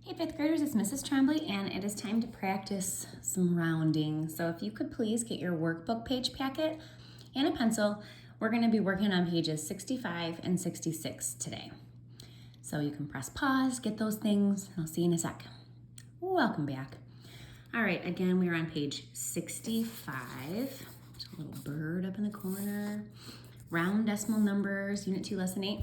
Hey fifth graders, it's Mrs. Tremblay and it is time to practice some rounding. So if you could please get your workbook page packet and a pencil, we're going to be working on pages 65 and 66 today. So you can press pause, get those things, and I'll see you in a sec. Welcome back. All right, again, we are on page 65. There's a little bird up in the corner. Round decimal numbers, Unit 2, Lesson 8.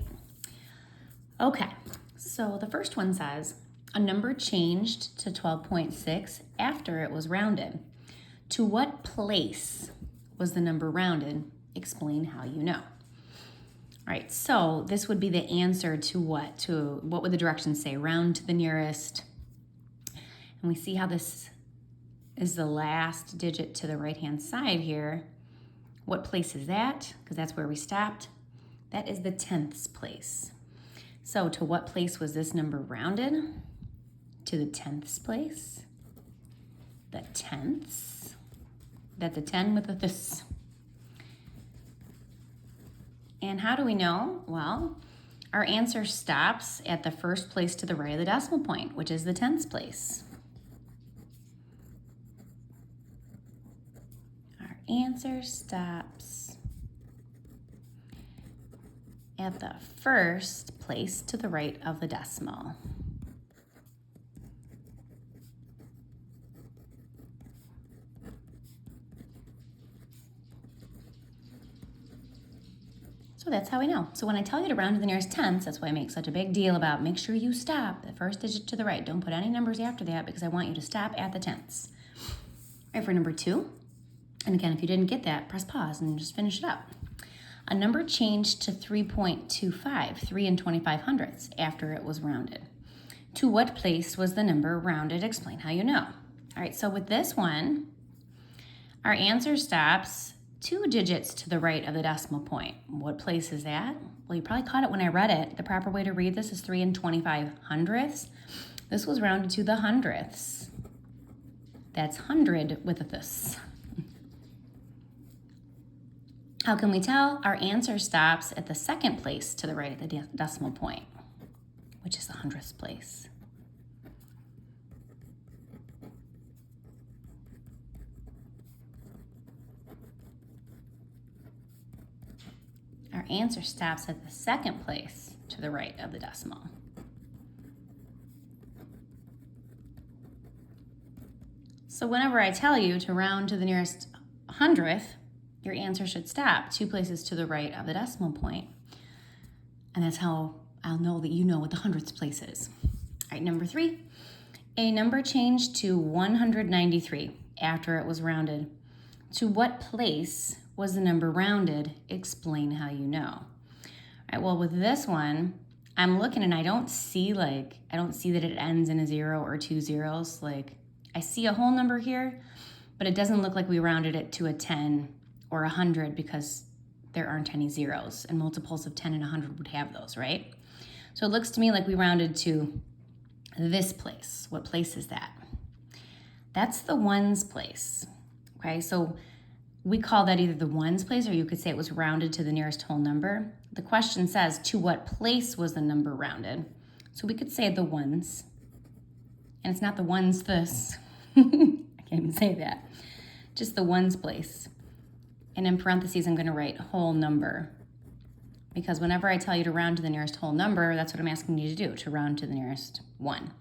Okay, so the first one says, a number changed to 12.6 after it was rounded. To what place was the number rounded? Explain how you know. All right, so this would be the answer to what? To what would the directions say? Round to the nearest. And we see how this is the last digit to the right-hand side here. What place is that? Because that's where we stopped. That is the tenths place. So to what place was this number rounded? To the tenths place. The tenths. That's a 10 with a this. And how do we know? Well, our answer stops at the first place to the right of the decimal point, which is the tenths place. Our answer stops at the first place to the right of the decimal. So that's how we know. So when I tell you to round to the nearest tenths, that's why I make such a big deal about make sure you stop the first digit to the right. Don't put any numbers after that because I want you to stop at the tenths. All right, for number 2, and again, if you didn't get that, press pause and just finish it up. A number changed to 3.25, 3 and 25 hundredths, after it was rounded. To what place was the number rounded? Explain how you know. All right, so with this one, our answer stops 2 digits to the right of the decimal point. What place is that? Well, you probably caught it when I read it. The proper way to read this is 3 and 25 hundredths. This was rounded to the hundredths. That's 100 with a this. How can we tell? Our answer stops at the second place to the right of the decimal point, which is the hundredths place. Our answer stops at the second place to the right of the decimal. So whenever I tell you to round to the nearest hundredth, your answer should stop 2 places to the right of the decimal point. And that's how I'll know that you know what the hundredths place is. All right, number 3, a number changed to 193 after it was rounded. To what place was the number rounded? Explain how you know. All right, well, with this one, I'm looking and I don't see that it ends in a 0 or 2 zeros. Like, I see a whole number here, but it doesn't look like we rounded it to a 10 or 100 because there aren't any zeros, and multiples of 10 and 100 would have those, right? So it looks to me like we rounded to this place. What place is that? That's the ones place, okay? So we call that either the ones place, or you could say it was rounded to the nearest whole number. The question says, to what place was the number rounded? So we could say the ones, and it's not the ones this. I can't even say that. Just the ones place. And in parentheses, I'm going to write whole number, because whenever I tell you to round to the nearest whole number, that's what I'm asking you to do, to round to the nearest 1.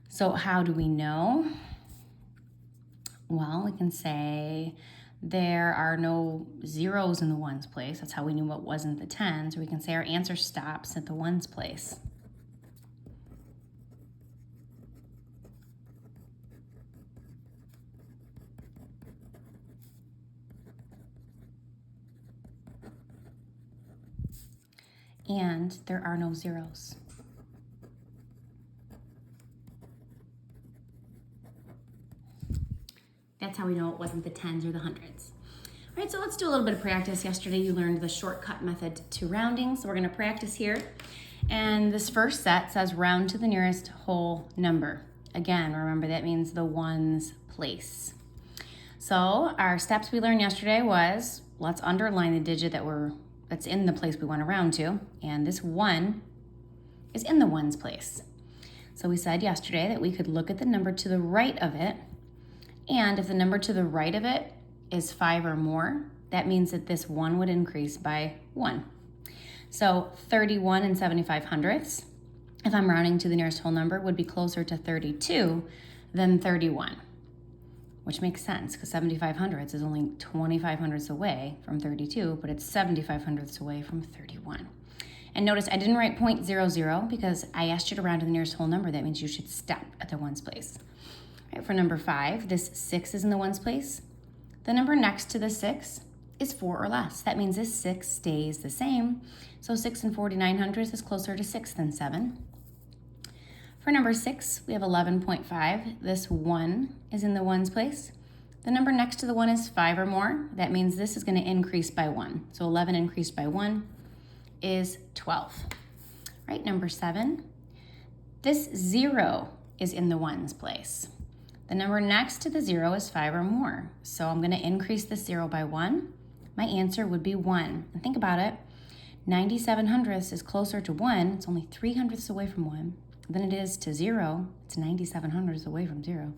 So how do we know? Well, we can say there are no zeros in the ones place. That's how we knew what wasn't the tens. Or we can say our answer stops at the ones place. And there are no zeros. That's how we know it wasn't the tens or the hundreds. All right, so let's do a little bit of practice. Yesterday you learned the shortcut method to rounding, so we're going to practice here. And this first set says round to the nearest whole number. Again, remember that means the ones place. So our steps we learned yesterday was, let's underline the digit that's in the place we want to round to, and this 1 is in the ones place. So we said yesterday that we could look at the number to the right of it, and if the number to the right of it is 5 or more, that means that this 1 would increase by 1. So 31 and 75 hundredths, if I'm rounding to the nearest whole number, would be closer to 32 than 31, which makes sense because 75 hundredths is only 25 hundredths away from 32, but it's 75 hundredths away from 31. And notice I didn't write 0.00 because I asked you to round to the nearest whole number. That means you should stop at the ones place. All right, for number 5, this 6 is in the ones place. The number next to the 6 is 4 or less. That means this 6 stays the same. So 6 and 49 hundredths is closer to 6 than 7. For number 6, we have 11.5. This 1 is in the ones place. The number next to the 1 is 5 or more. That means this is going to increase by 1. So 11 increased by 1 is 12. Right, number 7. This 0 is in the ones place. The number next to the 0 is 5 or more. So I'm going to increase the 0 by 1. My answer would be 1. And think about it. 97 hundredths is closer to 1. It's only 3 hundredths away from 1 than it is to 0. It's 97 hundredths away from 0. All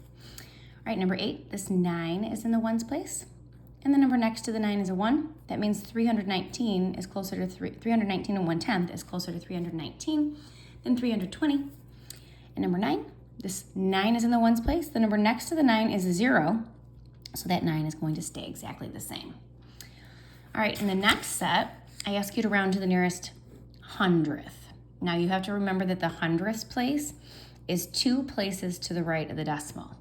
right, number 8. This 9 is in the ones place. And the number next to the 9 is a 1. That means 319 is closer to 319 and 1/10 is closer to 319 than 320. And number 9, this 9 is in the ones place. The number next to the 9 is a 0. So that 9 is going to stay exactly the same. All right, in the next set, I ask you to round to the nearest hundredth. Now you have to remember that the hundredths place is 2 places to the right of the decimal.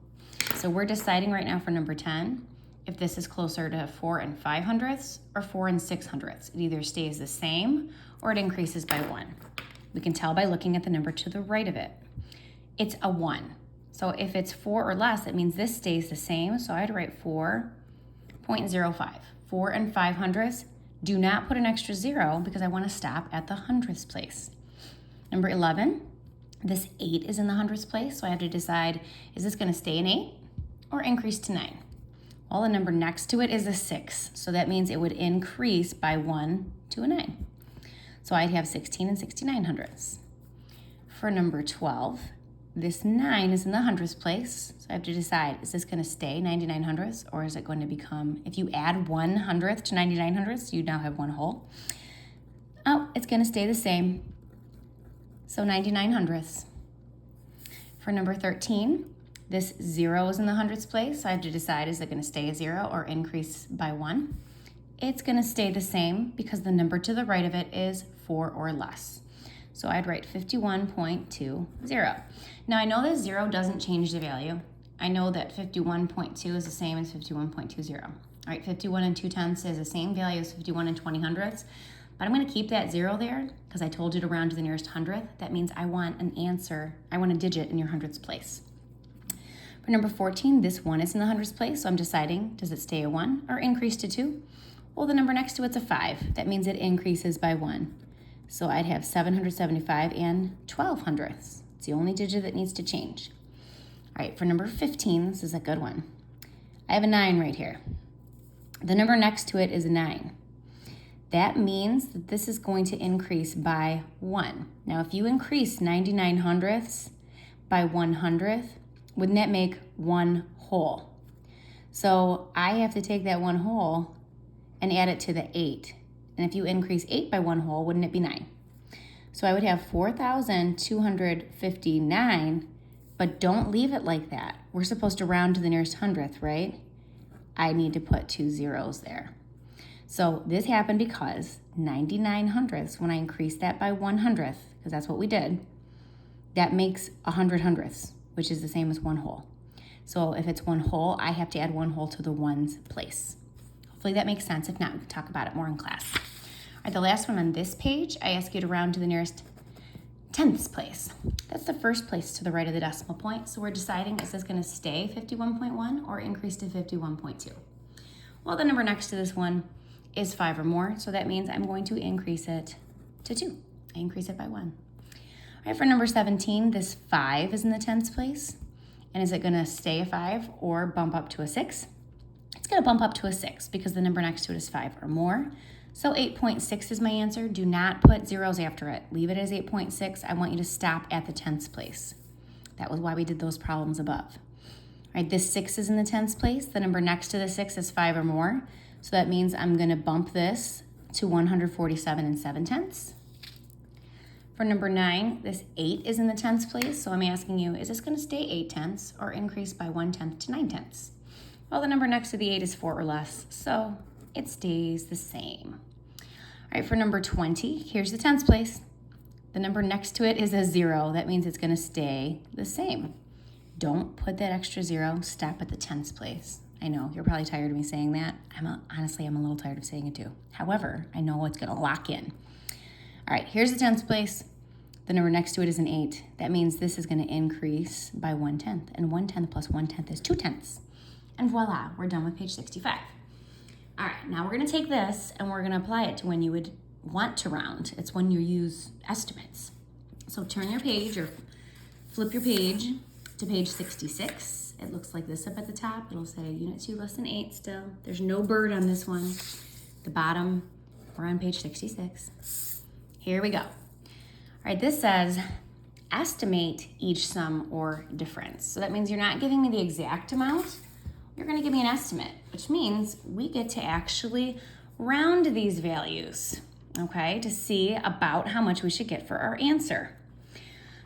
So we're deciding right now for number 10 if this is closer to 4 and 5 hundredths or 4 and 6 hundredths. It either stays the same or it increases by 1. We can tell by looking at the number to the right of it. It's a 1. So if it's 4 or less, it means this stays the same. So I'd write 4.05. 4 and 5 hundredths. Do not put an extra 0 because I want to stop at the hundredths place. Number 11, this 8 is in the hundredths place. So I have to decide, is this going to stay an 8 or increase to 9? Well, the number next to it is a 6. So that means it would increase by 1 to a 9. So I'd have 16 and 69 hundredths. For number 12, this 9 is in the hundredths place. So I have to decide, is this going to stay 99 hundredths or is it going to become, if you add 1 hundredth to 99 hundredths, you now have 1 whole. Oh, it's going to stay the same. So 99 hundredths. For number 13, this 0 is in the hundredths place. So I have to decide, is it going to stay a 0 or increase by 1? It's going to stay the same because the number to the right of it is 4 or less. So I'd write 51.20. Now I know that 0 doesn't change the value. I know that 51.2 is the same as 51.20. All right, 51 and 2/10 is the same value as 51 and 20 hundredths. But I'm going to keep that 0 there because I told you to round to the nearest hundredth. That means I want an answer. I want a digit in your hundredths place. For number 14, this 1 is in the hundredths place. So I'm deciding, does it stay a 1 or increase to 2? Well, the number next to it's a 5. That means it increases by 1. So I'd have 775 and 12 hundredths. It's the only digit that needs to change. All right, for number 15, this is a good one. I have a 9 right here. The number next to it is a 9. That means that this is going to increase by 1. Now, if you increase 99 hundredths by 1 hundredth, wouldn't that make 1 whole? So I have to take that 1 whole and add it to the 8. And if you increase 8 by 1 whole, wouldn't it be 9? So I would have 4,259, but don't leave it like that. We're supposed to round to the nearest hundredth, right? I need to put 2 zeros there. So this happened because 99 hundredths, when I increase that by 1 hundredth, because that's what we did, that makes 100 hundredths, which is the same as 1 whole. So if it's 1 whole, I have to add 1 whole to the ones place. Hopefully that makes sense. If not, we can talk about it more in class. All right, the last one on this page, I ask you to round to the nearest tenths place. That's the first place to the right of the decimal point. So we're deciding, is this going to stay 51.1 or increase to 51.2? Well, the number next to this one is 5 or more, so that means I'm going to increase it to 2. I increase it by 1. All right, for number 17, this 5 is in the tenths place. And is it going to stay a 5 or bump up to a 6? It's going to bump up to a 6 because the number next to it is 5 or more. So 8.6 is my answer. Do not put zeros after it. Leave it as 8.6. I want you to stop at the tenths place. That was why we did those problems above. All right, this 6 is in the tens place. The number next to the 6 is 5 or more. So that means I'm going to bump this to 147 7/10. For number 9, this 8 is in the tens place. So I'm asking you, is this going to stay 8/10 or increase by 1/10 to 9/10? Well, the number next to the 8 is 4 or less, so it stays the same. All right, for number 20, here's the tens place. The number next to it is a 0. That means it's going to stay the same. Don't put that extra 0. Stop at the tens place. I know, you're probably tired of me saying that. Honestly, I'm a little tired of saying it too. However, I know it's going to lock in. All right, here's the tens place. The number next to it is an 8. That means this is going to increase by 1/10. And 1/10 plus 1/10 is 2/10. And voila, we're done with page 65. All right, now we're going to take this and we're going to apply it to when you would want to round. It's when you use estimates. So turn your page or flip your page to page 66. It looks like this up at the top. It'll say unit 2 less than 8 still. There's no bird on this one. The bottom, we're on page 66. Here we go. All right, this says estimate each sum or difference. So that means you're not giving me the exact amount. You're going to give me an estimate, which means we get to actually round these values, okay, to see about how much we should get for our answer.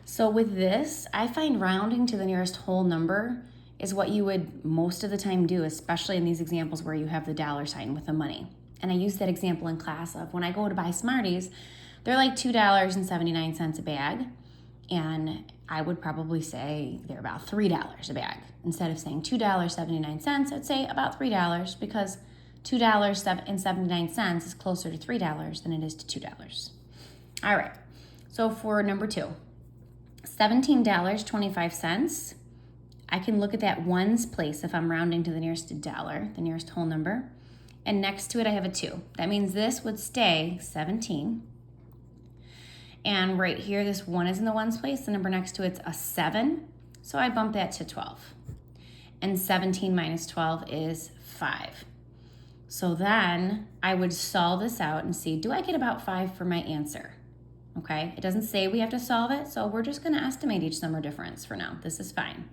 So with this, I find rounding to the nearest whole number is what you would most of the time do, especially in these examples where you have the dollar sign with the money. And I use that example in class of when I go to buy Smarties, they're like $2.79 a bag. And I would probably say they're about $3 a bag. Instead of saying $2.79, I'd say about $3 because $2.79 is closer to $3 than it is to $2. All right, so for number 2, $17.25. I can look at that ones place if I'm rounding to the nearest dollar, the nearest whole number. And next to it, I have a 2. That means this would stay 17. And right here, this 1 is in the ones place. The number next to it's a 7. So I bump that to 12. And 17 minus 12 is 5. So then I would solve this out and see, do I get about 5 for my answer? Okay, it doesn't say we have to solve it, so we're just gonna estimate each sum or difference for now. This is fine.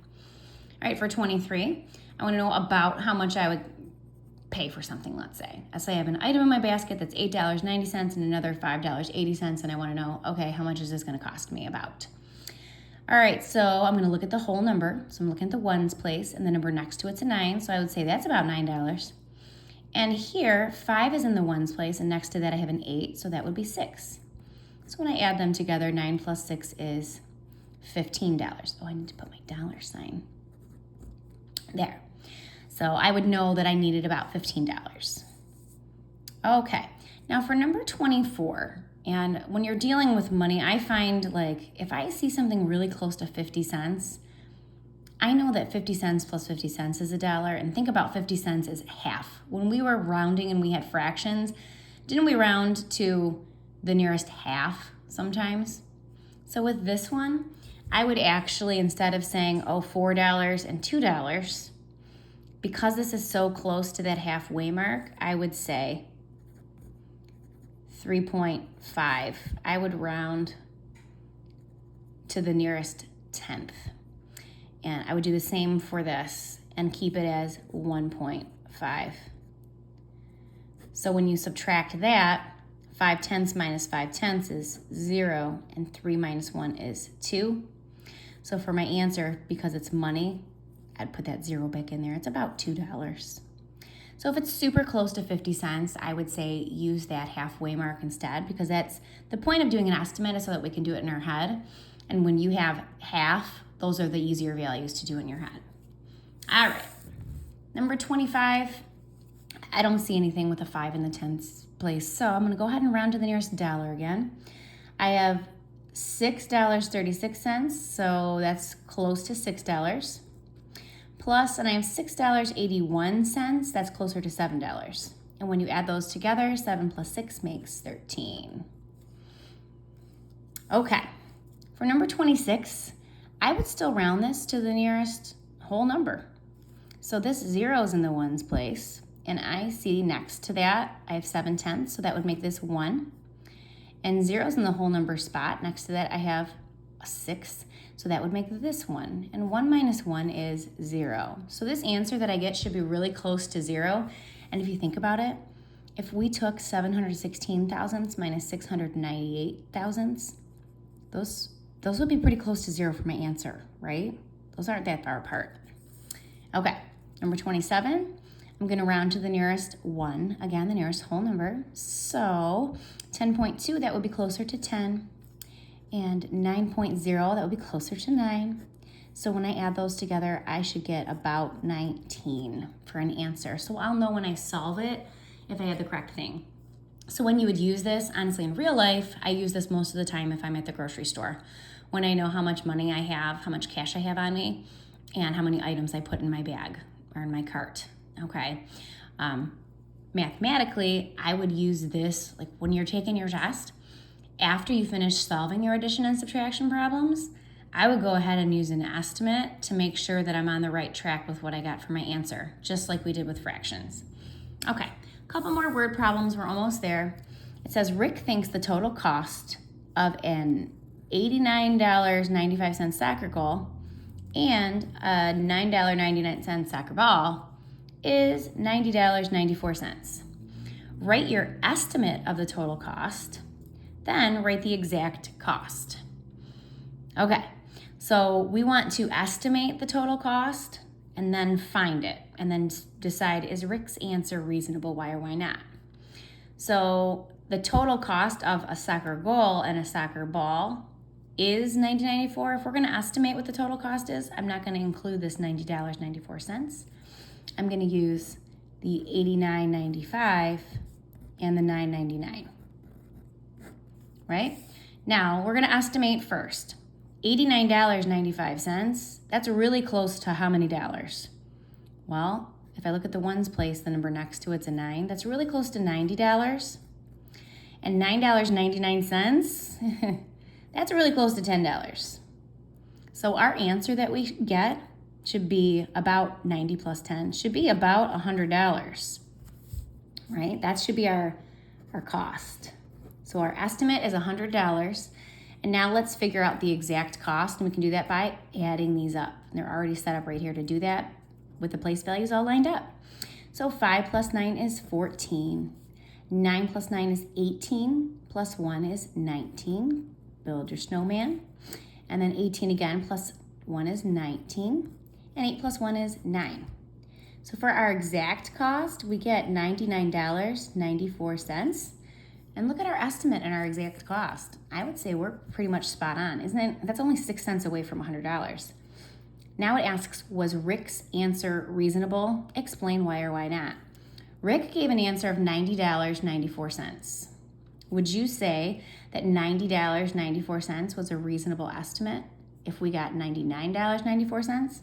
All right, for 23, I wanna know about how much I would pay for something, let's say. I say I have an item in my basket that's $8.90 and another $5.80, and I wanna know, okay, how much is this gonna cost me about? All right, so I'm gonna look at the whole number. So I'm looking at the ones place, and the number next to it's a 9, so I would say that's about $9. And here, 5 is in the ones place, and next to that I have an 8, so that would be 6. So when I add them together, 9 plus 6 is $15. Oh, I need to put my dollar sign there. So I would know that I needed about $15. Okay, now for number 24, and when you're dealing with money, I find like if I see something really close to 50 cents, I know that 50 cents plus 50 cents is $1, and think about 50 cents as half. When we were rounding and we had fractions, didn't we round to the nearest half sometimes? So with this one, I would actually, instead of saying, oh, $4 and $2, because this is so close to that halfway mark, I would say 3.5. I would round to the nearest tenth. And I would do the same for this and keep it as 1.5. So when you subtract that, 5/10 minus 5/10 is 0, and 3 minus 1 is 2. So for my answer, because it's money, I'd put that 0 back in there. It's about $2. So if it's super close to 50 cents, I would say use that halfway mark instead, because that's the point of doing an estimate is so that we can do it in our head. And when you have half, those are the easier values to do in your head. All right, number 25, I don't see anything with a 5 in the tens place, so I'm gonna go ahead and round to the nearest dollar again. I have $6.36, so that's close to $6. Plus, and I have $6.81, that's closer to $7. And when you add those together, 7 plus 6 makes 13. Okay, for number 26, I would still round this to the nearest whole number. So this 0 is in the ones place, and I see next to that, I have 7/10, so that would make this 1. And 0's in the whole number spot. Next to that, I have a 6. So that would make this one. And 1 minus 1 is 0. So this answer that I get should be really close to 0. And if you think about it, if we took 716 thousandths minus 698 thousandths, those would be pretty close to 0 for my answer, right? Those aren't that far apart. Okay, number 27. I'm going to round to the nearest 1, again, the nearest whole number. So 10.2, that would be closer to 10. And 9.0, that would be closer to 9. So when I add those together, I should get about 19 for an answer. So I'll know when I solve it if I had the correct thing. So when you would use this, honestly, in real life, I use this most of the time if I'm at the grocery store. When I know how much money I have, how much cash I have on me, and how many items I put in my bag or in my cart, okay? Mathematically, I would use this, like when you're taking your test, after you finish solving your addition and subtraction problems, I would go ahead and use an estimate to make sure that I'm on the right track with what I got for my answer, just like we did with fractions. Okay, a couple more word problems, we're almost there. It says Rick thinks the total cost of an $89.95 soccer goal and a $9.99 soccer ball is $90.94. Write your estimate of the total cost, then write the exact cost. Okay, so we want to estimate the total cost and then find it and then decide, is Rick's answer reasonable, why or why not? So the total cost of a soccer goal and a soccer ball is $90.94. If we're going to estimate what the total cost is, I'm not going to include this $90.94. I'm going to use the $89.95 and the $9.99. Right? Now, we're going to estimate first. $89.95, that's really close to how many dollars? Well, if I look at the ones place, the number next to it's a 9. That's really close to $90. And $9.99, that's really close to $10. So our answer that we get should be about 90 plus 10, should be about $100, right? That should be our cost. So our estimate is $100. And now let's figure out the exact cost, and we can do that by adding these up. And they're already set up right here to do that with the place values all lined up. So 5 plus 9 is 14. 9 plus 9 is 18. Plus 1 is 19. Build your snowman. And then 18 again plus 1 is 19. And 8 plus 1 is 9. So for our exact cost, we get $99.94. And look at our estimate and our exact cost. I would say we're pretty much spot on, isn't it? That's only 6 cents away from $100. Now it asks, was Rick's answer reasonable? Explain why or why not. Rick gave an answer of $90.94. Would you say that $90.94 was a reasonable estimate if we got $99.94?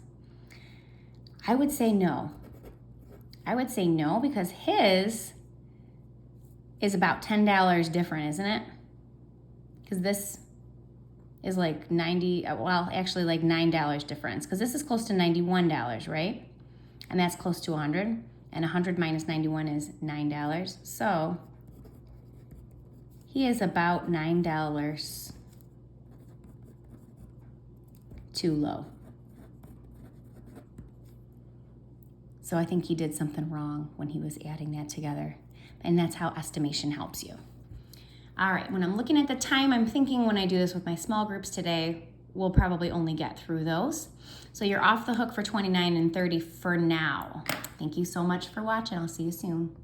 I would say no. I would say no because his is about $10 different, isn't it? Because this is like actually like $9 difference, because this is close to $91, right? And that's close to 100, and 100 minus 91 is $9. So he is about $9 too low. So I think he did something wrong when he was adding that together. And that's how estimation helps you. All right, when I'm looking at the time, I'm thinking when I do this with my small groups today, we'll probably only get through those. So you're off the hook for 29 and 30 for now. Thank you so much for watching. I'll see you soon.